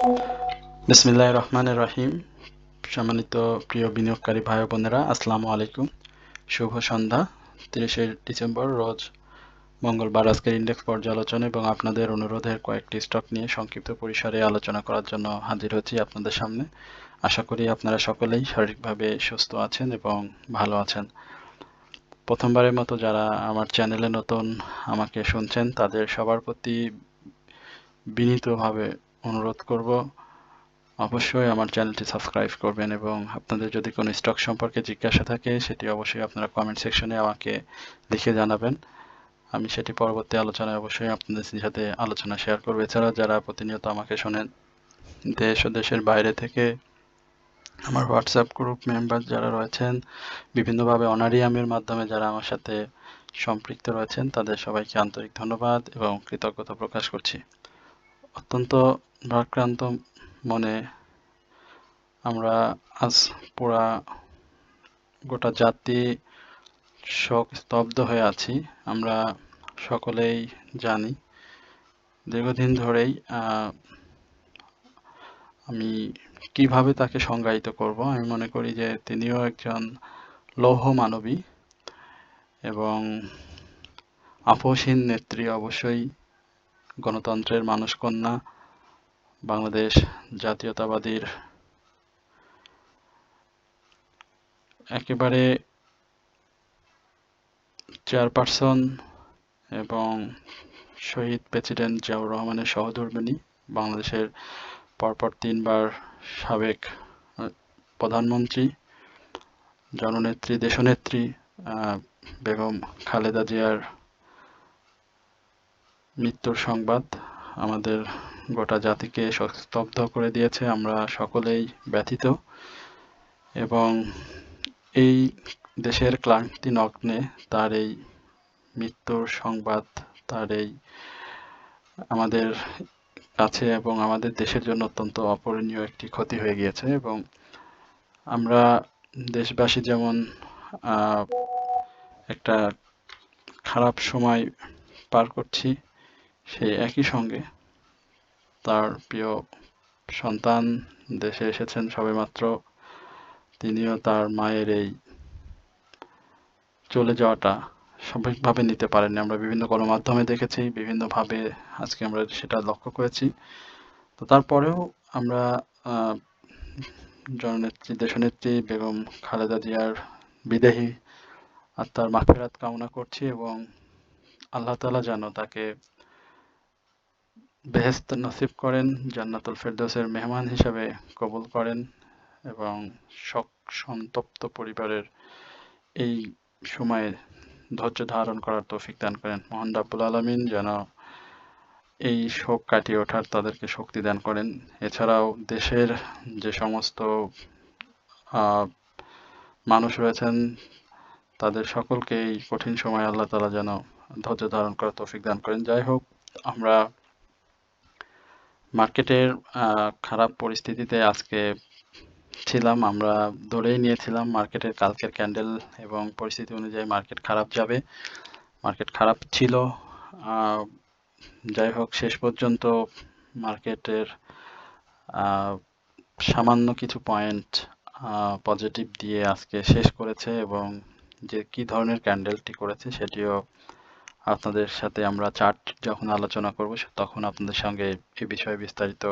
বিসমিল্লাহির রহমানির রহিম। সম্মানিত প্রিয় বিনিয়োগকারী ভাই বোনেরা, আসসালামু আলাইকুম। শুভ সন্ধ্যা। 30শে ডিসেম্বর রোজ মঙ্গলবার আজকের ইন্ডেক্স পর্যালোচনা এবং আপনাদের অনুরোধের কয়েকটি স্টক নিয়ে সংক্ষিপ্ত পরিসরে আলোচনা করার জন্য হাজির হচ্ছি আপনাদের সামনে। আশা করি আপনারা সকলেই শারীরিকভাবে সুস্থ আছেন এবং ভালো আছেন। প্রথমবারের মতো যারা আমার চ্যানেলে নতুন আমাকে শুনছেন তাদের সবার প্রতি বিনীতভাবে অনুরোধ করব অবশ্যই আমার চ্যানেলটি সাবস্ক্রাইব করবেন এবং আপনাদের যদি কোনো স্টক সম্পর্কে জিজ্ঞাসা থাকে সেটি অবশ্যই আপনারা কমেন্ট সেকশনে আমাকে লিখে জানাবেন। আমি সেটি পরবর্তী আলোচনায় অবশ্যই আপনাদের সাথে আলোচনা শেয়ার করব। এছাড়া যারা প্রতিনিয়ত আমাকে শোনেন দেশ ও দেশের বাইরে থেকে, আমার হোয়াটসঅ্যাপ গ্রুপ মেম্বার যারা রয়েছেন, বিভিন্নভাবে অনারিয়ামের মাধ্যমে যারা আমার সাথে সম্পৃক্ত রয়েছেন, তাদের সবাইকে আন্তরিক ধন্যবাদ এবং কৃতজ্ঞতা প্রকাশ করছি। অত্যন্ত ভারাক্রান্ত মনে আমরা আজ পুরা গোটা জাতি শোক স্তব্ধ হয়ে আছি। আমরা সকলেই জানি দীর্ঘদিন ধরেই আমি কিভাবে তাকে সংজ্ঞায়িত করব, আমি মনে করি যে তিনিও একজন লৌহ মানবী এবং আপোষহীন নেত্রী, অবশ্যই গণতন্ত্রের মানুষকন্যা, বাংলাদেশ জাতীয়তাবাদীর একেবারে চেয়ারপারসন এবং শহীদ প্রেসিডেন্ট জিয়াউর রহমানের সহধর্মিণী, বাংলাদেশের পরপর 3বার সাবেক প্রধানমন্ত্রী, জননেত্রী, দেশনেত্রী বেগম খালেদা জিয়ার মৃত্যুর সংবাদ আমাদের গোটা জাতিকে স্তব্ধ করে দিয়েছে। আমরা সকলেই ব্যথিত এবং এই দেশের ক্লান্তি লগ্নে তার এই মৃত্যুর সংবাদ, তার এই আমাদের কাছে এবং আমাদের দেশের জন্য অত্যন্ত অপূরণীয় একটি ক্ষতি হয়ে গিয়েছে এবং আমরা দেশবাসী যেমন একটা খারাপ সময় পার করছি, সেই একই সঙ্গে তার প্রিয় সন্তান দেশে এসেছেন সবেমাত্র, তিনিও তার মায়ের এই চলে যাওয়াটা স্বাভাবিকভাবে নিতে পারেননি। আমরা বিভিন্ন গণমাধ্যমে দেখেছি, বিভিন্নভাবে আজকে আমরা সেটা লক্ষ্য করেছি। তো তারপরেও আমরা জননেত্রী, দেশনেত্রী বেগম খালেদা জিয়ার বিদেহী আত্মার মাগফিরাত কামনা করছি এবং আল্লাহ তাআলা যেন তাকে বেহেশত নসিব করেন, জান্নাতুল ফেরদৌসের মেহমান হিসেবে কবুল করেন এবং শোক সন্তপ্ত পরিবারের এই সময়ে ধৈর্য ধারণ করার তৌফিক দান করেন। মহান রাব্বুল আলামিন যেন এই শোক কাটিয়ে ওঠার তাদেরকে শক্তি দান করেন। এছাড়াও দেশের যে সমস্ত মানুষ রয়েছেন তাদের সকলকে এই কঠিন সময়ে আল্লাহ তাআলা যেন ধৈর্য ধারণ করার তৌফিক দান করেন। যাই হোক, আমরা মার্কেটের খারাপ পরিস্থিতিতে আজকে ছিলাম, আমরা ধরেই নিয়েছিলাম মার্কেটের কালকের ক্যান্ডেল এবং পরিস্থিতি অনুযায়ী মার্কেট খারাপ যাবে। মার্কেট খারাপ ছিল। যাই হোক, শেষ পর্যন্ত মার্কেটের সামান্য কিছু পয়েন্ট পজিটিভ দিয়ে আজকে শেষ করেছে এবং যে কি ধরনের ক্যান্ডেলটি করেছে সেটিও আপনাদের সাথে আমরা চার্ট যখন আলোচনা করব তখন আপনাদের সঙ্গে এই বিষয়ে বিস্তারিত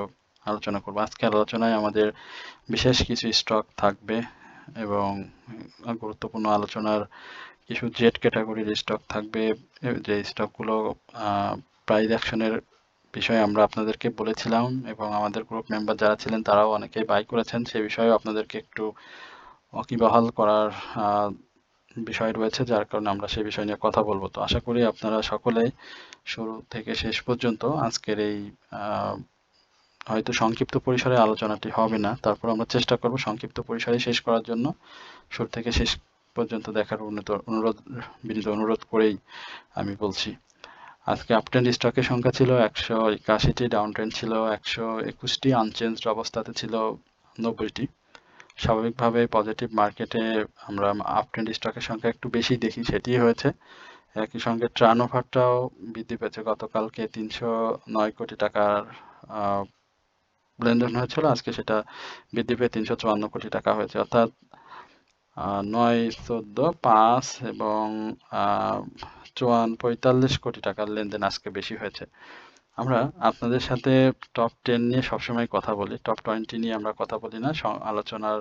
আলোচনা করব। আজকের আলোচনায় আমাদের বিশেষ কিছু স্টক থাকবে এবং গুরুত্বপূর্ণ আলোচনার কিছু জেড ক্যাটাগরির স্টক থাকবে, যে স্টকগুলো প্রাইস অ্যাকশনের বিষয়ে আমরা আপনাদেরকে বলেছিলাম এবং আমাদের গ্রুপ মেম্বার যারা ছিলেন তারাও অনেকেই বাই করেছেন। সে বিষয়ে আপনাদেরকে একটু ওয়াকিবহাল করার বিষয় রয়েছে, যার কারণে আমরা সেই বিষয় নিয়ে কথা বলবো। তো আশা করি আপনারা সকলেই শুরু থেকে শেষ পর্যন্ত আজকের এই হয়তো সংক্ষিপ্ত পরিসরে আলোচনাটি হবে না, তারপর আমরা চেষ্টা করব সংক্ষিপ্ত পরিসরে শেষ করার জন্য। শুরু থেকে শেষ পর্যন্ত দেখার বিনীত অনুরোধ করেই আমি বলছি। আজকে আপট্রেন্ড স্টকের সংখ্যা ছিল 181টি, ডাউন ট্রেন্ড ছিল 121টি, আনচেঞ্জড অবস্থাতে ছিল 90টি। স্বাভাবিকভাবে পজিটিভ মার্কেটে আমরা আপট্রেন্ড স্টকের সংখ্যা একটু বেশি দেখি, সেটি হয়েছে। একই সঙ্গে টার্ন ওভারটাও বৃদ্ধি পেয়েছে, গতকালকে 309 কোটি টাকার লেনদেন হয়েছিল, আজকে সেটা বৃদ্ধি পেয়ে 354 কোটি টাকা হয়েছে, অর্থাৎ 9, 14, 5 এবং 45 কোটি টাকার লেনদেন আজকে বেশি হয়েছে। আমরা আপনাদের সাথে টপ 10 নিয়ে সবসময় কথা বলি, টপ 20 নিয়ে আমরা কথা বলি না আলোচনার,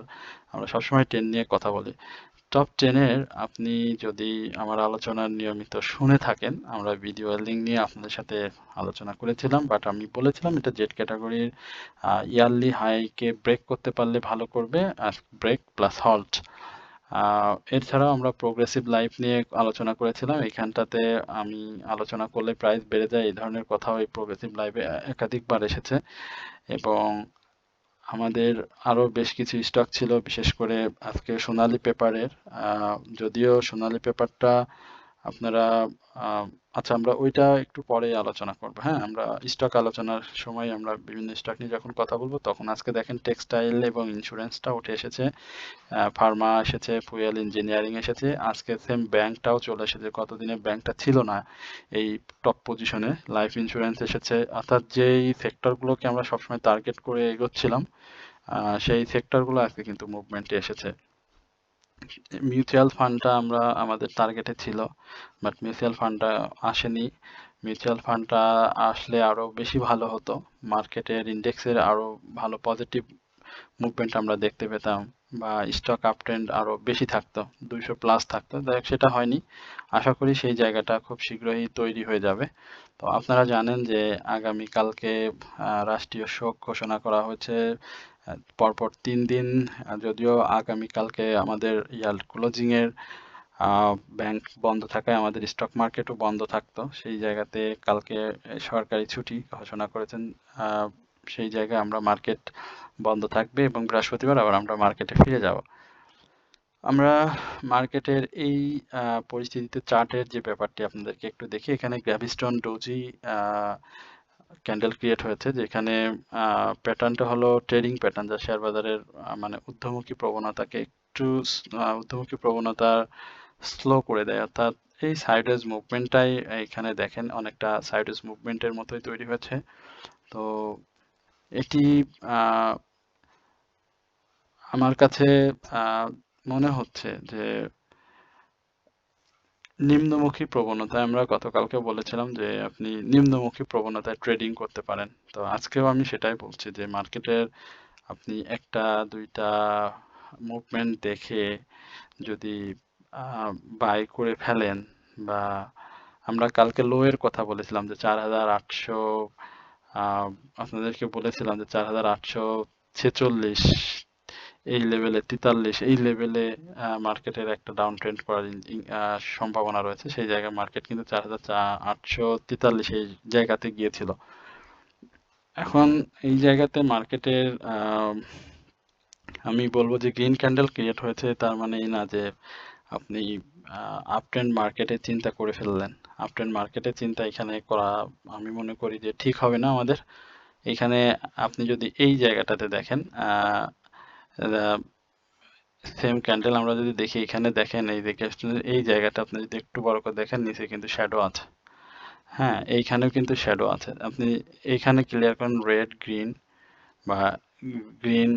আমরা সবসময় 10 নিয়ে কথা বলি। টপ 10 এর আপনি যদি আমার আলোচনা নিয়মিত শুনে থাকেন, আমরা ভিডিও লিঙ্ক নিয়ে আপনাদের সাথে আলোচনা করেছিলাম, বাট আমি বলেছিলাম এটা জেড ক্যাটাগরির ইয়ারলি হাইকে ব্রেক করতে পারলে ভালো করবে, ব্রেক প্লাস হল্ট। এছাড়াও আমরা প্রোগ্রেসিভ লাইফ নিয়ে আলোচনা করেছিলাম, এখানটাতে আমি আলোচনা করলে প্রাইস বেড়ে যায় এই ধরনের কথাও এই প্রোগ্রেসিভ লাইফে একাধিকবার এসেছে। এবং আমাদের আরো বেশ কিছু স্টক ছিল, বিশেষ করে আজকে সোনালী পেপারের, যদিও সোনালী পেপারটা আপনারা আচ্ছা আমরা ওইটা একটু পরে আলোচনা করব। হ্যাঁ, আমরা স্টক আলোচনার সময় আমরা বিভিন্ন স্টক নিয়ে যখন কথা বলবো তখন। আজকে দেখেন টেক্সটাইল এবং ইন্স্যুরেন্সটা উঠে এসেছে, ফার্মা এসেছে, ফুয়েল ইঞ্জিনিয়ারিং এসেছে, আজকে সেম ব্যাংকটাও চলে এসেছে। কতদিনে ব্যাংকটা ছিল না এই টপ পজিশনে। লাইফ ইন্স্যুরেন্স এসেছে, অর্থাৎ যেই সেক্টরগুলোকে আমরা সবসময় টার্গেট করে এগোচ্ছিলাম সেই সেক্টরগুলো আজকে কিন্তু মুভমেন্টে এসেছে। মিউচুয়াল ফান্ডটা আমরা আমাদের টার্গেটে ছিল, বাট মিউচুয়াল ফান্ডটা আসেনি। মিউচুয়াল ফান্ডটা আসলে আরো বেশি ভালো হতো, মার্কেটের ইন্ডেক্সের আরো ভালো পজিটিভ মুভমেন্ট আমরা দেখতে পেতাম, বা স্টক আপ ট্রেন্ড আরো বেশি থাকতো, 200 প্লাস থাকতো। দেখ সেটা হয়নি, আশা করি সেই জায়গাটা খুব শীঘ্রই তৈরি হয়ে যাবে। তো আপনারা জানেন যে আগামীকালকে রাষ্ট্রীয় শোক ঘোষণা করা হয়েছে পরপর 3 দিন। যদিও আগামীকালকে আমাদের ক্লোজিং এর ব্যাংক বন্ধ থাকায় আমাদের স্টক মার্কেটও বন্ধ থাকতো, সেই জায়গাতে কালকে সরকারি ছুটি ঘোষণা করেছেন। সেই জায়গায় আমরা মার্কেট বন্ধ থাকবে এবং বৃহস্পতিবার আবার আমরা মার্কেটে ফিরে যাব। আমরা মার্কেটের এই পরিস্থিতিতে চার্টের যে ব্যাপারটি আপনাদেরকে একটু দেখি, এখানে গ্র্যাভিস্টোন ডোজি ক্যান্ডেল ক্রিয়েট হয়েছে, যেখানে প্যাটার্নটা হলো ট্রেডিং প্যাটার্ন, যা শেয়ার বাজারের মানে ঊর্ধ্বমুখী প্রবণতাকে একটু ঊর্ধ্বমুখী প্রবণতা স্লো করে দেয়, অর্থাৎ এই সাইডওয়েজ মুভমেন্টটাই এখানে দেখেন অনেকটা সাইডওয়েজ মুভমেন্টের মতোই তৈরি হয়েছে। তো এটি আমার কাছে মনে হচ্ছে যে নিম্নমুখী প্রবণতায়, আমরা গতকালকে বলেছিলাম যে আপনি নিম্নমুখী প্রবণতায় ট্রেডিং করতে পারেন, তো আজকেও আমি সেটাই বলছি যে মার্কেটের আপনি একটা দুইটা মুভমেন্ট দেখে যদি বাই করে ফেলেন, বা আমরা কালকে লো এর কথা বলেছিলাম যে 4,800, আপনাদেরকে বলেছিলাম যে 4,846 এই লেভেলে, 43 এই লেভেলে মার্কেটের একটা ডাউন ট্রেন্ড করার সম্ভাবনা রয়েছে। সেই জায়গায় মার্কেট কিন্তু 4,843 এই জায়গাতে গিয়েছিল। এখন এই জায়গাতে মার্কেটের আমি বলবো যে গ্রিন ক্যান্ডেল ক্রিয়েট হয়েছে, তার মানে এই না যে আপনি আপ ট্রেন্ড মার্কেটের চিন্তা করে ফেললেন। আপ ট্রেন্ড মার্কেটের চিন্তা এখানে করা আমি মনে করি যে ঠিক হবে না আমাদের। এখানে আপনি যদি এই জায়গাটাতে দেখেন, সেম ক্যান্ডেল আমরা যদি দেখি, এখানে দেখেন এই দেখে এই জায়গাটা আপনি যদি একটু বড় করে দেখেন, নিচে কিন্তু শ্যাডো আছে। হ্যাঁ, এইখানেও কিন্তু শ্যাডো আছে। আপনি এইখানে ক্লিয়ার করেন রেড গ্রিন, বা green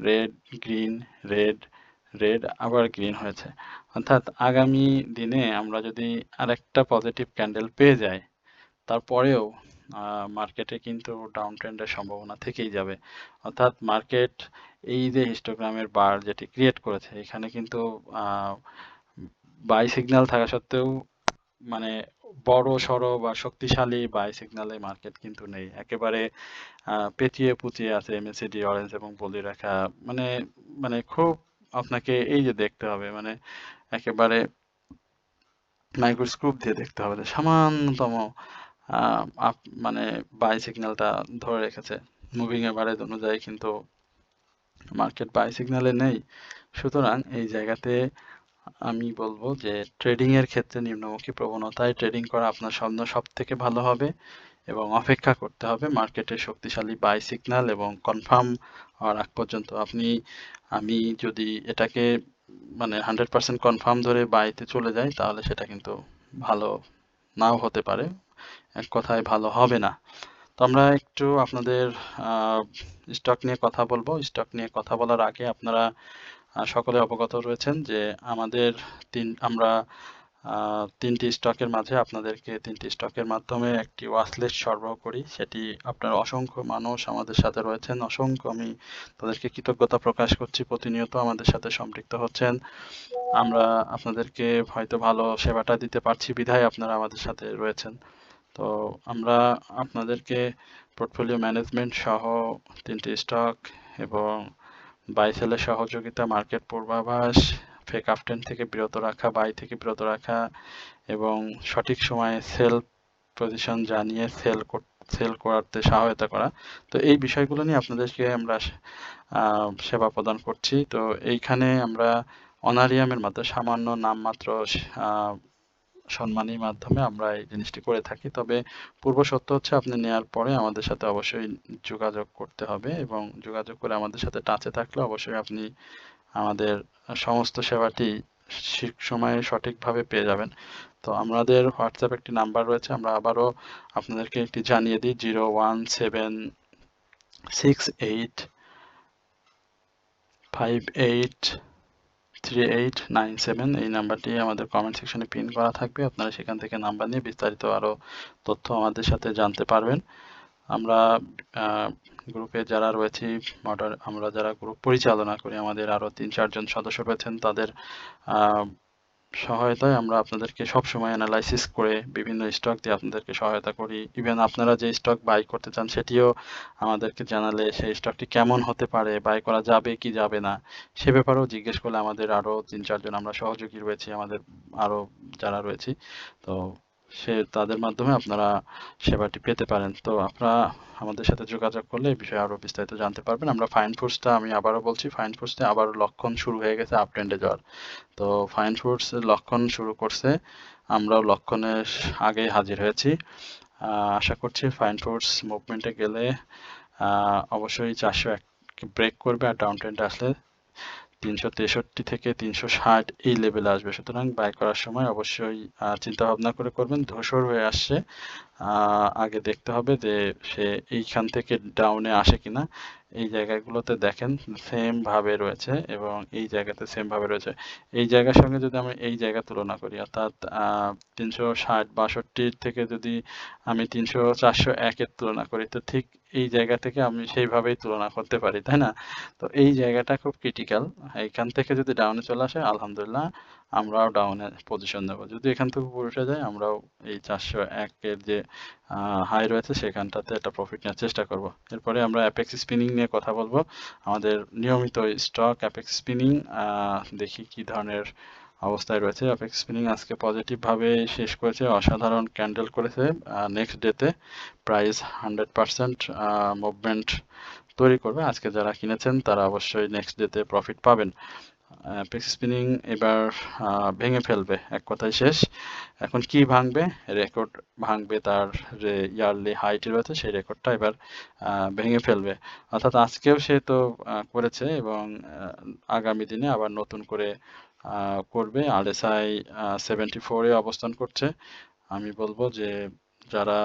red green red red আবার গ্রিন হয়েছে, অর্থাৎ আগামী দিনে আমরা যদি আরেকটা পজিটিভ ক্যান্ডেল পেয়ে যাই, তারপরেও মার্কেটে কিন্তু ডাউন ট্রেন্ডের সম্ভাবনা থেকেই যাবে। অর্থাৎ মার্কেট এই যে হিস্টোগ্রামের বার যেটি ক্রিয়েট করেছে, এখানে কিন্তু বাই সিগন্যাল থাকা সত্ত্বেও মানে বড় সড়ো বা শক্তিশালী বাই সিগন্যালে মার্কেট কিন্তু নেই, একেবারে পেঁচিয়ে পুচিয়ে আছে এমএসিডি অরেঞ্জ এবং বলি রেখা, মানে মানে খুব আপনাকে এই যে দেখতে হবে, মানে একেবারে মাইক্রোস্কোপ দিয়ে দেখতে হবে যে সামান্যতম মানে বাই সিগন্যালটা ধরে রেখেছে। মুভিং এভারেজ অনুযায়ী কিন্তু মার্কেট বাই সিগন্যালে নেই। সুতরাং এই জায়গাতে আমি বলবো যে ট্রেডিং এর ক্ষেত্রে নিম্নমুখী প্রবণতায় ট্রেডিং করা আপনার জন্য সব থেকে ভালো হবে, এবং অপেক্ষা করতে হবে মার্কেটের শক্তিশালী বাই সিগন্যাল এবং কনফার্ম হওয়ার আগ পর্যন্ত। আমি যদি এটাকে মানে 100% কনফার্ম ধরে বাইতে চলে যাই, তাহলে সেটা কিন্তু ভালো নাও হতে পারে, এক কথায় ভালো হবে না। তো আমরা একটু আপনাদের স্টক নিয়ে কথা বলবো। স্টক নিয়ে কথা বলার আগে আপনারা সকলে অবগত রয়েছেন যে আমাদের আমরা তিনটি স্টকের মাঝে আপনাদেরকে তিনটি স্টকের মাধ্যমে একটি ওয়াচলিস্ট সরবরাহ করি। সেটি আপনার অসংখ্য মানুষ আমাদের সাথে রয়েছেন, অসংখ্য আমি তাদেরকে কৃতজ্ঞতা প্রকাশ করছি, প্রতিনিয়ত আমাদের সাথে সম্পৃক্ত হচ্ছেন। আমরা আপনাদেরকে হয়তো ভালো সেবাটা দিতে পারছি বিধায় আপনারা আমাদের সাথে রয়েছেন। তো আমরা আপনাদেরকে পোর্টফোলিও ম্যানেজমেন্ট সহ তিনটি স্টক এবং বাই সেলের সহযোগিতা, মার্কেট পূর্বাভাস, ফেক আপট্রেন্ড থেকে বিরত রাখা, বাই থেকে বিরত রাখা এবং সঠিক সময়ে সেল পজিশন জানিয়ে সেল করতে সহায়তা করা। তো এই বিষয়গুলো নিয়ে আপনাদেরকে আমরা সেবা প্রদান করছি। তো এইখানে আমরা অনারিয়ামের মাধ্যমে সামান্য নামমাত্র সম্মানীর মাধ্যমে আমরা এই জিনিসটি করে থাকি। তবে পূর্ব শর্ত হচ্ছে আপনি নেয়ার পরে আমাদের সাথে অবশ্যই যোগাযোগ করতে হবে এবং যোগাযোগ করে আমাদের সাথে টাচে থাকলে অবশ্যই আপনি আমাদের সমস্ত সেবাটি সময়ে সঠিকভাবে পেয়ে যাবেন। তো আমাদের হোয়াটসঅ্যাপ একটি নাম্বার রয়েছে, আমরা আবারও আপনাদেরকে একটি জানিয়ে দিই 01768583897। এই নাম্বারটি আমাদের কমেন্ট সেকশনে পিন করা থাকবে, আপনারা সেখান থেকে নাম্বার নিয়ে বিস্তারিত আরও তথ্য আমাদের সাথে জানতে পারবেন। আমরা গ্রুপে যারা রয়েছি, আমরা যারা গ্রুপ পরিচালনা করি, আমাদের আরও 3-4 জন সদস্য রয়েছেন, তাদের সহায়তায় আমরা আপনাদেরকে সবসময় অ্যানালাইসিস করে বিভিন্ন স্টক দিয়ে আপনাদেরকে সহায়তা করি। ইভেন আপনারা যে স্টক বাই করতে চান সেটিও আমাদেরকে জানালে সেই স্টকটি কেমন হতে পারে, বাই করা যাবে কি যাবে না সে ব্যাপারেও জিজ্ঞেস করলে আমাদের আরও 3-4 জন আমরা সহযোগী রয়েছি, আমাদের আরও যারা রয়েছি, তো তাদের মাধ্যমে আপনারা সেবাটি পেতে পারেন। তো আপনারা আমাদের সাথে যোগাযোগ করলে এই বিষয়ে আরও বিস্তারিত জানতে পারবেন। আমরা ফাইন ফুডসটা, আমি আবারও বলছি, ফাইন ফুডসে আবার লক্ষণ শুরু হয়ে গেছে আপ ট্রেন্ডে যাওয়ার। তো ফাইন ফুডসের লক্ষণ শুরু করছে, আমরাও লক্ষণের আগেই হাজির হয়েছি। আশা করছি ফাইন ফুডস মুভমেন্টে গেলে অবশ্যই 401 ব্রেক করবে আর ডাউন ট্রেন্ডে আসলে 363 থেকে 360 এই লেভেলে আসবে। সুতরাং বাই করার সময় অবশ্যই চিন্তা ভাবনা করে করবেন। ধূসর হয়ে আসছে, আগে দেখতে হবে যে সে এইখান থেকে ডাউনে আসে কিনা। এই জায়গাগুলোতে দেখেন সেম ভাবে রয়েছে এবং এই জায়গাতে সেম ভাবে রয়েছে। এই জায়গার সঙ্গে যদি আমি এই জায়গা তুলনা করি, অর্থাৎ 360-62 থেকে যদি আমি 401-এর তুলনা করি, তো ঠিক এই জায়গা থেকে আমি সেইভাবেই তুলনা করতে পারি, তাই না? তো এই জায়গাটা খুব ক্রিটিক্যাল। এইখান থেকে যদি ডাউনে চলে আসে, আলহামদুলিল্লাহ আমরাও ডাউনে পজিশন নেব। যদি এখান থেকে উপরে উঠে যায়, আমরাও এই 401-এর যে হাই রয়েছে সেখানটাতে একটা প্রফিট নেওয়ার চেষ্টা করব। এরপরে আমরা অ্যাপেক্স স্পিনিং নিয়ে কথা বলবো। আমাদের নিয়মিত স্টক অ্যাপেক্স স্পিনিং, দেখি কি ধরনের অবস্থায় রয়েছে। অ্যাপেক্স স্পিনিং আজকে পজিটিভ ভাবে শেষ করেছে, অসাধারণ ক্যান্ডেল করেছে। নেক্সট ডেতে প্রাইস 100% মুভমেন্ট তৈরি করবে। আজকে যারা কিনেছেন তারা অবশ্যই নেক্সট ডেতে প্রফিট পাবেন। অ্যাপেক্স স্পিনিং এবার ভেঙে ফেলবে, এক কথায় শেষ। এখন কি ভাঙবে? রেকর্ড ভাঙবে, তার যে ইয়ারলি হাইটি রয়েছে সেই রেকর্ডটা এবার ভেঙে ফেলবে। অর্থাৎ আজকেও সে তো করেছে এবং আগামী দিনে আবার নতুন করে করবে। RSI 74-এ অবস্থান করছে। আমি বলবো যে যারা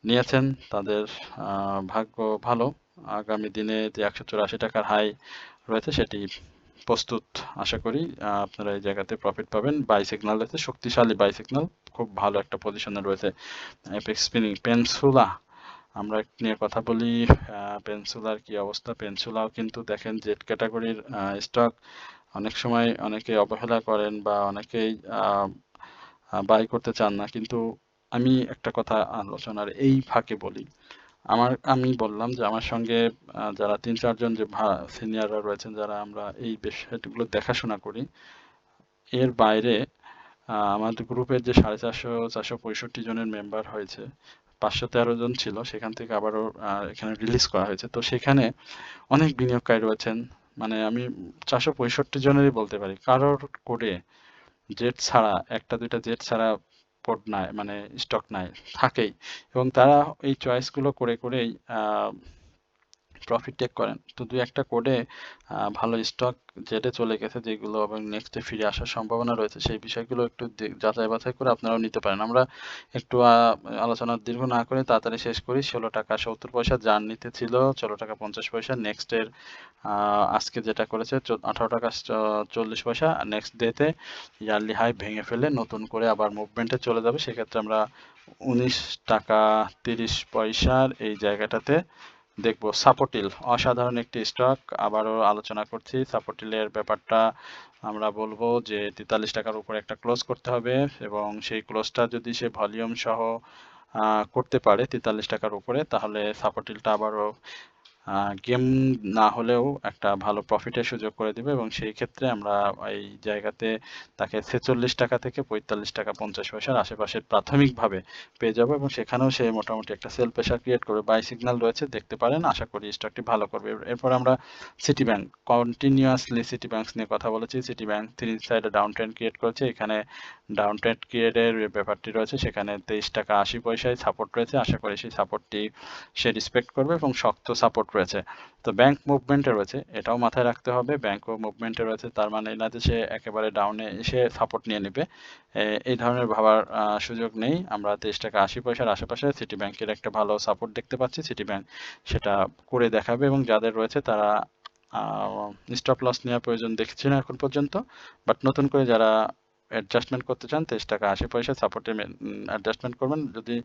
নিয়েছেন তাদের ভাগ্য ভালো। আগামী দিনে যে 184 টাকার হাই রয়েছে সেটি প্রস্তুত, আশা করি আপনারা এই জায়গাতে প্রফিট পাবেন। বাই সিগন্যাল রয়েছে, শক্তিশালী বাই সিগন্যাল, খুব ভালো একটা পজিশনে রয়েছে। অ্যাপেক্স স্পিনিং, পেনসুলা আমরা নিয়ে কথা বলি। পেনসুলার কি অবস্থা? পেনসুলাও কিন্তু দেখেন জেড ক্যাটাগরির স্টক, অনেক সময় অনেকে অবহেলা করেন বা অনেকেই বাই করতে চান না, কিন্তু আমি একটা কথা আলোচনার এই ফাঁকে বলি। আমি বললাম যে আমার সঙ্গে যারা 3-4 জন যে সিনিয়ররা রয়েছেন, যারা আমরা এই বিষয়গুলো দেখাশোনা করি, এর বাইরে আমাদের গ্রুপের যে 465 জনের মেম্বার হয়েছে, 513 জন ছিল, সেখান থেকে আবারও এখানে রিলিজ করা হয়েছে। তো সেখানে অনেক বিনিয়োগকারী রয়েছেন, মানে আমি 465 জনেরই বলতে পারি, কারোর কোডে জেট ছাড়া, একটা দুইটা জেট ছাড়া পোর্ট নাই, মানে স্টক নাই, থাকেই। এবং তারা এই চয়েসগুলো করে করেই প্রফিট টেক করেন, তো দুই একটা কোডে ভালো স্টক জেটে চলে গেছে যেগুলো এবং নেক্সটে ফিরে আসার সম্ভাবনা রয়েছে, সেই বিষয়গুলো একটু যাচাই বাছাই করে আপনারাও নিতে পারেন। আমরা একটু আলোচনা দীর্ঘ না করে তাড়াতাড়ি শেষ করি। 16 টাকা 70 পয়সা জার্নিতে ছিল, 16 টাকা 50 পয়সা নেক্সটের আজকে যেটা করেছে 18 টাকা 40 পয়সা, নেক্সট ডেতে ইয়ারলি হাই ভেঙে ফেলে নতুন করে আবার মুভমেন্টে চলে যাবে। সেক্ষেত্রে আমরা 19 টাকা 30 পয়সার এই জায়গাটাতে দেখবো। সাপোর্টিল অসাধারণ একটি স্টক, আবারও আলোচনা করছি। সাপোর্টিলের ব্যাপারটা আমরা বলবো যে 43 টাকার উপরে একটা ক্লোজ করতে হবে এবং সেই ক্লোজটা যদি সে ভলিউম সহ করতে পারে 43 টাকার উপরে, তাহলে সাপোর্টিলটা আবারও গেম না হলেও একটা ভালো প্রফিটের সুযোগ করে দিবে এবং সেই ক্ষেত্রে আমরা এই জায়গাতে তাকে 46 টাকা থেকে 45 টাকা 50 পয়সার আশেপাশে প্রাথমিকভাবে পেয়ে যাবো এবং সেখানেও সে মোটামুটি একটা সেল প্রেশার ক্রিয়েট করবে। বাই সিগন্যাল রয়েছে, দেখতে পারেন। আশা করি স্টকটি ভালো করবে। এরপর আমরা city bank, continuously city bank নিয়ে কথা বলেছি। সিটি ব্যাংক 3 সাইডে ডাউন ট্রেন্ড ক্রিয়েট করেছে, এখানে ডাউন ট্রেন্ড ক্রিয়েটের ব্যাপারটি রয়েছে। সেখানে 23 টাকা 80 পয়সায় সাপোর্ট রয়েছে, আশা করি সেই সাপোর্টটি সে রেসপেক্ট করবে এবং শক্ত সাপোর্ট রয়েছে। তো ব্যাংক মুভমেন্টে রয়েছে, এটাও মাথায় রাখতে হবে। ব্যাংকও মুভমেন্টে রয়েছে, তার মানে এই না যে সে একেবারে ডাউনে এসে সাপোর্ট নিয়ে নেবে, এই ধরনের ভাবার সুযোগ নেই। আমরা 23 টাকা 80 পয়সার আশেপাশে সিটি ব্যাংকের একটা ভালো সাপোর্ট দেখতে পাচ্ছি। সিটি ব্যাংক সেটা করে দেখাবে এবং যাদের রয়েছে তারা স্টপ লস নেওয়ার প্রয়োজন দেখছি না এখন পর্যন্ত, বাট নতুন করে যারা অ্যাডজাস্টমেন্ট করতে চান 23 টাকা 80 পয়সা সাপোর্টে অ্যাডজাস্টমেন্ট করবেন। যদি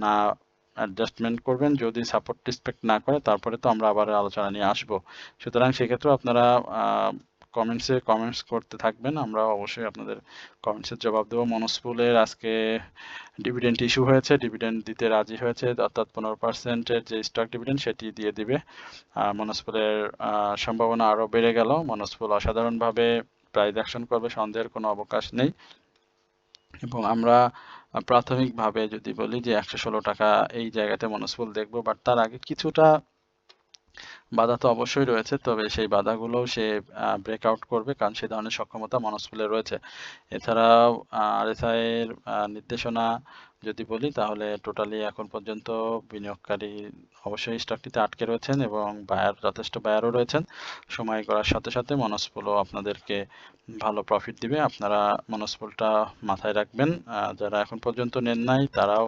না অ্যাডজাস্টমেন্ট করবেন, যদি সাপোর্ট রেসপেক্ট না করে তারপরে তো আমরা আবার আলোচনা নিয়ে আসবো। সুতরাং সেক্ষেত্রেও আপনারা কমেন্টস করতে থাকবেন, আমরা অবশ্যই আপনাদের কমেন্টসের জবাব দেবো। মনস্পুলের আজকে ডিভিডেন্ড ইস্যু হয়েছে, ডিভিডেন্ড দিতে রাজি হয়েছে, অর্থাৎ 15%-এর যে স্টক ডিভিডেন্ড সেটি দিয়ে দিবে। মনস্পুলের সম্ভাবনা আরও বেড়ে গেল। মনস্পুল অসাধারণভাবে প্রাইস অ্যাকশন করবে, সন্দেহের কোনো অবকাশ নেই। এবং আমরা প্রাথমিকভাবে যদি বলি যে 116 টাকা এই জায়গাতে মনস্পুল দেখবো, বাট তার আগে কিছুটা বাধা তো অবশ্যই রয়েছে, তবে সেই বাধাগুলোও সে ব্রেকআউট করবে, কারণ সে ধরনের সক্ষমতা মনস্পুলে রয়েছে। এছাড়াও আরএসআই এর নির্দেশনা যদি বলি, তাহলে টোটালি এখন পর্যন্ত বিনিয়োগকারী অবশ্যই স্টকটিতে আটকে রয়েছেন এবং যথেষ্ট বায়ারও রয়েছেন। সময় করার সাথে সাথে মনস্পুলও আপনাদেরকে ভালো প্রফিট দিবে, আপনারা মনস্পুলটা মাথায় রাখবেন। যারা এখন পর্যন্ত নেন নাই তারাও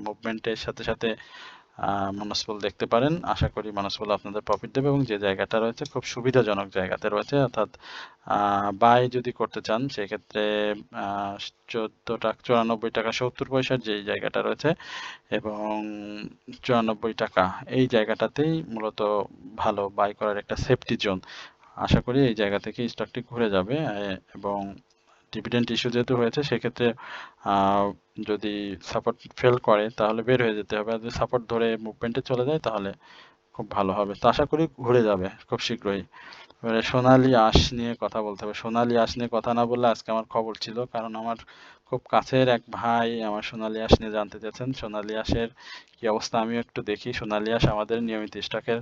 মুভমেন্টের সাথে সাথে মনস্পুল দেখতে পারেন। আশা করি মনস্পুল আপনাদের প্রফিট দেবে এবং যে জায়গাটা রয়েছে খুব সুবিধাজনক জায়গাতে রয়েছে, অর্থাৎ বাই যদি করতে চান সেক্ষেত্রে 94 টাকা 70 পয়সার যে জায়গাটা রয়েছে এবং 94 টাকা এই জায়গাটাতেই মূলত ভালো বাই করার একটা সেফটি জোন। আশা করি এই জায়গা থেকে স্টকটি ঘুরে যাবে এবং ডিভিডেন্ড ইস্যু যেহেতু হয়েছে সেক্ষেত্রে যদি সাপোর্ট ফেল করে তাহলে বের হয়ে যেতে হবে, আর যদি সাপোর্ট ধরে মুভমেন্টে চলে যায় তাহলে খুব ভালো হবে। তো আশা করি ঘুরে যাবে খুব শীঘ্রই। এবারে সোনালী আঁশ নিয়ে কথা বলতে হবে। সোনালী আঁশ নিয়ে কথা না বললে আজকে আমার খবর ছিল, কারণ আমার খুব কাছের এক ভাই আমার সোনালী আঁশ নিয়ে জানতে চাচ্ছেন। সোনালী আঁশের কি অবস্থা আমিও একটু দেখি। সোনালী আঁশ আমাদের নিয়মিত স্টকের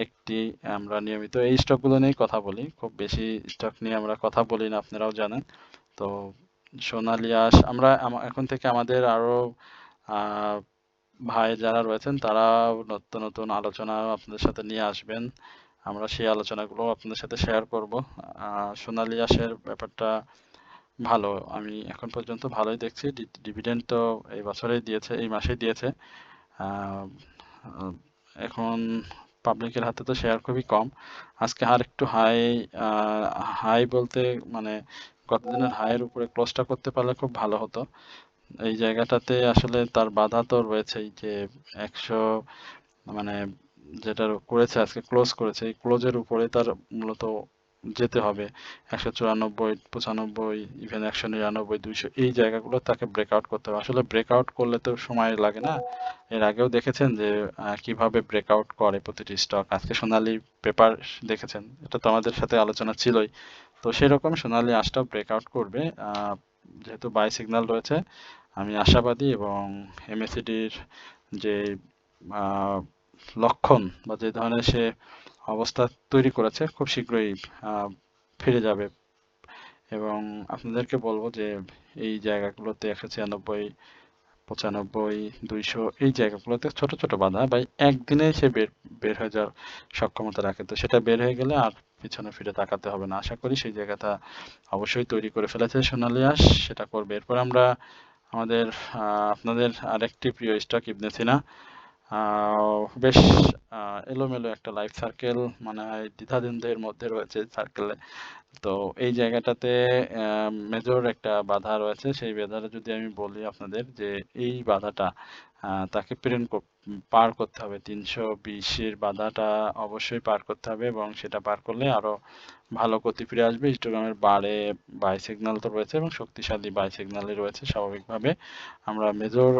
একটি, আমরা নিয়মিত এই স্টকগুলো নিয়েই কথা বলি, খুব বেশি স্টক নিয়ে আমরা কথা বলি না, আপনারাও জানেন। তো সোনালী আঁশ আমরা এখন থেকে আমাদের আরো ভাই যারা রয়েছেন তারা নতুন নতুন আলোচনা আপনাদের সাথে নিয়ে আসবেন, আমরা সেই আলোচনাগুলো আপনাদের সাথে শেয়ার করব। সোনালী আঁশের ব্যাপারটা ভালো, আমি এখন পর্যন্ত ভালোই দেখছি। ডিভিডেন্ড তো এই বছরেই দিয়েছে, এই মাসেই দিয়েছে। আহ, এখন পাবলিকের হাতে তো শেয়ার খুবই কম। আজকে আর একটু হাই, হাই বলতে মানে গতদিনের হাইয়ের উপরে ক্লোজটা করতে পারলে খুব ভালো হতো। এই জায়গাটাতে আসলে তার বাধা তো রয়েছেই যে 100 মানে যেটা করেছে আজকে ক্লোজ করেছে, এই ক্লোজের উপরে তার মূলত যেতে হবে। 194 95 ইভেন 199 200 এই জায়গাগুলো তাকে ব্রেকআউট করতে হবে। আসলে ব্রেকআউট করলে তো সময় লাগে না, এর আগেও দেখেছেন যে কিভাবে ব্রেকআউট করে প্রতিটি স্টক। আজকে সোনালী পেপার দেখেছেন, এটা তো আমাদের সাথে আলোচনা ছিলই। তো সেরকম সোনালী আঁশটাও ব্রেকআউট করবে, যেহেতু বাই সিগন্যাল রয়েছে। আমি আশাবাদী এবং এমএসিডির যে লক্ষণ বা যে ধরনের সে অবস্থা তৈরি করেছে খুব শীঘ্রই ফিরে যাবে। এবং আপনাদেরকে বলবো যে এই জায়গাগুলোতে 196 95, 200 এই জায়গাগুলোতে ছোট ছোট বাধা বা একদিনে সে বের হয়ে যাওয়ার সক্ষমতা রাখে। তো সেটা বের হয়ে গেলে আর পিছনে ফিরে তাকাতে হবে না। আশা করি সেই জায়গাটা অবশ্যই তৈরি করে ফেলেছে সোনালী আঁশ, সেটা করবে। এরপর আমরা আমাদের আপনাদের আরেকটি প্রিয় স্টক ইবনে সিনা। বেশ এলোমেলো একটা লাইফ সার্কেল, মানে হয় দ্বিধাদ্বন্দ্বের মধ্যে রয়েছে সার্কেলে। তো এই জায়গাটাতে মেজর একটা বাধা রয়েছে। সেই বাধাটা যদি আমি বলি আপনাদের যে এই বাধাটা তাকে পার করতে হবে। 320-এর বাধাটা অবশ্যই পার করতে হবে এবং সেটা পার করলে আরো ভালো গতি ফিরে আসবে। হিস্টোগ্রামের বারে বাই সিগন্যাল তো রয়েছে এবং শক্তিশালী বাই সিগন্যালই রয়েছে স্বাভাবিকভাবে। আমরা মেজর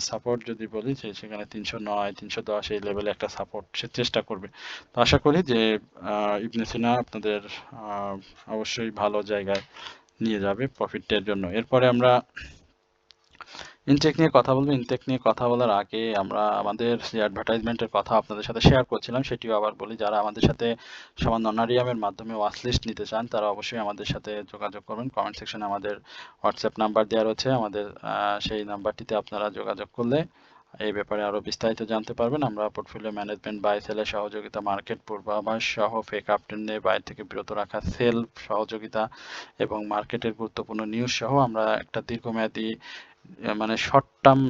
সাপোর্ট যদি বলি যে সেখানে 309, 310 এই লেভেলে একটা সাপোর্ট সে চেষ্টা করবে। তো আশা করি যে ইবনে সিনা আপনাদের অবশ্যই ভালো জায়গায় নিয়ে যাবে প্রফিটের জন্য। এরপরে আমরা ইনটেক নিয়ে কথা বলবো। ইনটেক নিয়ে কথা বলার আগে আমরা আমাদের যে অ্যাডভার্টাইজমেন্টের কথা আপনাদের সাথে শেয়ার করছিলাম সেটিও আবার বলি। যারা আমাদের সাথে সামান্য অনারিয়ামের মাধ্যমে ওয়াচ লিস্ট নিতে চান তারা অবশ্যই আমাদের সাথে যোগাযোগ করবেন। কমেন্ট সেকশনে আমাদের হোয়াটসঅ্যাপ নাম্বার দেওয়া রয়েছে। আমাদের সেই নাম্বারটিতে আপনারা যোগাযোগ করলে এই ব্যাপারে আরো বিস্তারিত জানতে পারবেন। আমরা পোর্টফোলিও ম্যানেজমেন্ট, বাই সেলের সহযোগিতা, মার্কেট পূর্বাভাস সহ ফেক আপট্রেন্ড নিয়ে বাইরে থেকে বিরত রাখা, সেল সহযোগিতা এবং মার্কেটের গুরুত্বপূর্ণ নিউজ সহ আমরা একটা দীর্ঘমেয়াদী মানে শর্ট টার্ম,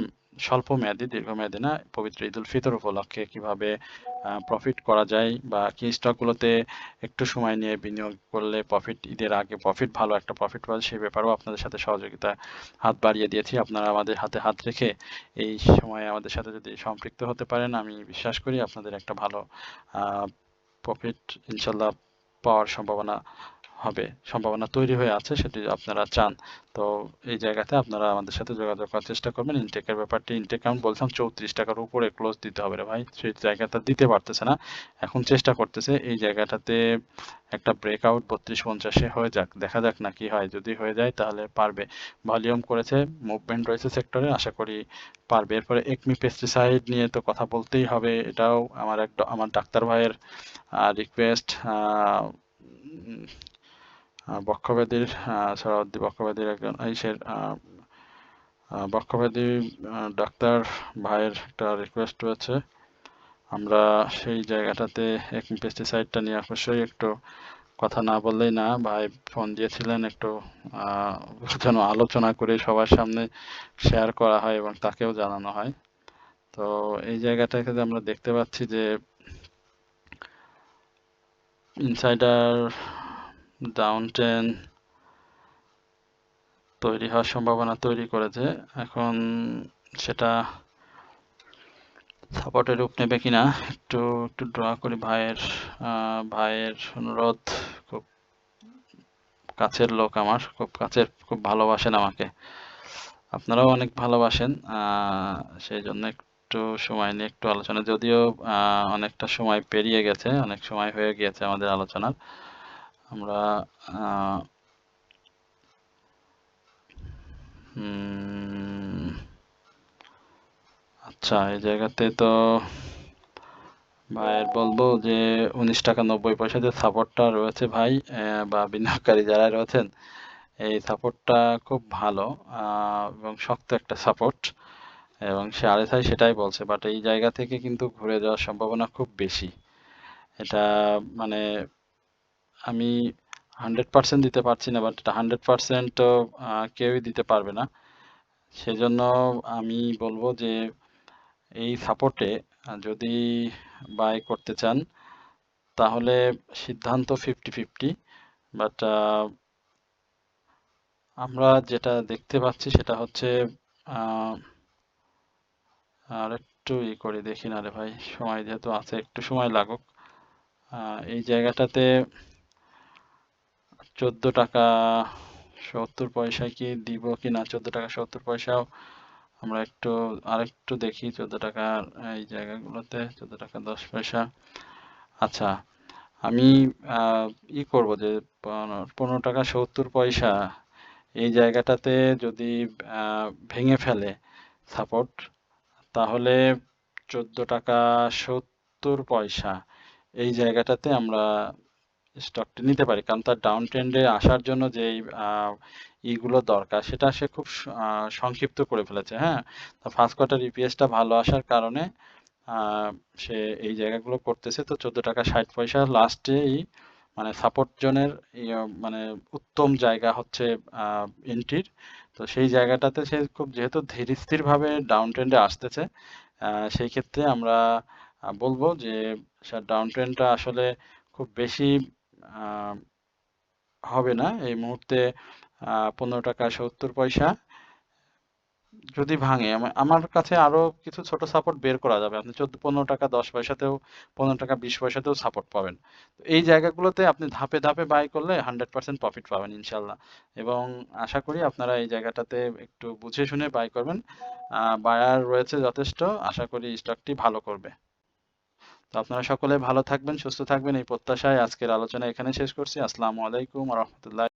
স্বল্প মেয়াদী, দীর্ঘমেয়াদী না, পবিত্র ঈদ উল ফিতর উপলক্ষে কিভাবে প্রফিট করা যায় বা কি স্টকগুলোতে একটু সময় নিয়ে বিনিয়োগ করলে প্রফিট, ঈদের আগে প্রফিট, ভালো একটা প্রফিট পাওয়া যায়, সেই ব্যাপারেও আপনাদের সাথে সহযোগিতা হাত বাড়িয়ে দিয়েছি। আপনারা আমাদের হাতে হাত রেখে এই সময়ে আমাদের সাথে যদি সম্পৃক্ত হতে পারেন, আমি বিশ্বাস করি আপনাদের একটা ভালো প্রফিট ইনশাল্লাহ পাওয়ার সম্ভাবনা তৈরি হয়ে আছে, সেটি আপনারা চান। তো এই জায়গাতে আপনারা আমাদের সাথে যোগাযোগ করার চেষ্টা করবেন। ইনটেকের ব্যাপারটি, ইনটেক আমি বলছিলাম 34 টাকার উপরে ক্লোজ দিতে হবে রে ভাই, সেই জায়গাটা দিতে পারতেছে না, এখন চেষ্টা করতেছে এই জায়গাটাতে একটা ব্রেকআউট 32-50-এ হয়ে যাক, দেখা যাক না কি হয়। যদি হয়ে যায় তাহলে পারবে। ভলিউম করেছে, মুভমেন্ট রয়েছে সেক্টরে, আশা করি পারবে। এরপরে একমি পেস্টিসাইড নিয়ে তো কথা বলতেই হবে, এটাও আমার ডাক্তার ভাইয়ের রিকোয়েস্ট। বক্ষব্যাধির সোহরাওয়ার্দী বক্ষব্যাধির একজন বক্ষব্যাধি ডাক্তার ভাইয়ের একটা রিকোয়েস্ট রয়েছে। আমরা সেই জায়গাটাতে পেস্টিসাইডটা নিয়ে অবশ্যই একটু কথা না বললেই না। ভাই ফোন দিয়েছিলেন, একটু যেন আলোচনা করে সবার সামনে শেয়ার করা হয় এবং তাকেও জানানো হয়। তো এই জায়গাটাকে আমরা দেখতে পাচ্ছি যে ইনসাইডার ডাউন ট্রেন তৈরি হওয়ার সম্ভাবনা তৈরি করেছে। এখন সেটা সাপোর্টের রূপ নেবে কিনা একটু ড্র করি। ভাইয়ের অনুরোধ, খুব কাছের লোক আমার, খুব কাছের, খুব ভালোবাসেন আমাকে, আপনারাও অনেক ভালোবাসেন। সেই জন্য একটু সময় নিয়ে একটু আলোচনা, যদিও অনেকটা সময় পেরিয়ে গেছে, অনেক সময় হয়ে গিয়েছে আমাদের আলোচনার। আমরা আচ্ছা, এই জায়গাতে তো ভাইয়ের বলবো যে 19 টাকা 90 পয়সা যে সাপোর্টটা রয়েছে ভাই, বা বিনিয়োগকারী যারা রয়েছেন, এই সাপোর্টটা খুব ভালো এবং শক্ত একটা সাপোর্ট, এবং সে আরএসআই সেটাই বলছে। বাট এই জায়গা থেকে কিন্তু ঘুরে যাওয়ার সম্ভাবনা খুব বেশি। এটা মানে আমি 100% দিতে পারছি না, বাট এটা 100% তো কেউই দিতে পারবে না। সেজন্য আমি বলবো যে এই সাপোর্টে যদি বাই করতে চান তাহলে সিদ্ধান্ত 50-50, বাট আমরা যেটা দেখতে পাচ্ছি সেটা হচ্ছে আর একটু করে দেখি না রে ভাই, সময় যেহেতু আছে একটু সময় লাগুক। এই জায়গাটাতে 14 টাকা 70 পয়সায় কি দিব কি না, 14 টাকা 70 পয়সাও আমরা আরেকটু দেখি। 14 টাকা এই জায়গাগুলোতে 14 টাকা 10 পয়সা। আচ্ছা, আমি করব যে 15 টাকা 70 পয়সা এই জায়গাটাতে যদি ভেঙে ফেলে সাপোর্ট, তাহলে 14 টাকা 70 পয়সা এই জায়গাটাতে আমরা স্টকটি নিতে পারি, কারণ তার ডাউন ট্রেন্ডে আসার জন্য যে ইগুলো দরকার সেটা সে খুব সংক্ষিপ্ত করে ফেলেছে। হ্যাঁ, তো ফার্স্ট কোয়ার্টার ইপিএসটা ভালো আসার কারণে সে এই জায়গাগুলো করতেছে। তো 14 টাকা 60 পয়সা লাস্টেই মানে সাপোর্ট জোনের মানে উত্তম জায়গা হচ্ছে এন্ট্রির। তো সেই জায়গাটাতে সে খুব যেহেতু ধীর স্থির ভাবে ডাউন ট্রেন্ডে আসতেছে, সেই ক্ষেত্রে আমরা বলবো যে ডাউন ট্রেন্ডটা আসলে খুব বেশি আহ, হবে না এই মুহূর্তে। 15 টাকা 70 পয়সা যদি ভাঙে, আমার কাছে আরো কিছু ছোট সাপোর্ট বের করা যাবে। আপনি 15 টাকা 10 পয়সাতেও, 15 টাকা 20 পয়সাতেও সাপোর্ট পাবেন। তো এই জায়গাগুলোতে আপনি ধাপে ধাপে বাই করলে 100% প্রফিট পাবেন ইনশাল্লাহ। এবং আশা করি আপনারা এই জায়গাটাতে একটু বুঝে শুনে বাই করবেন। বায়ার রয়েছে যথেষ্ট, আশা করি স্টকটি ভালো করবে। তো আপনারা সকলে ভালো থাকবেন, সুস্থ থাকবেন এই প্রত্যাশায় আজকের আলোচনা এখানে শেষ করছি। আসসালামু আলাইকুম ওয়া রাহমাতুল্লাহ।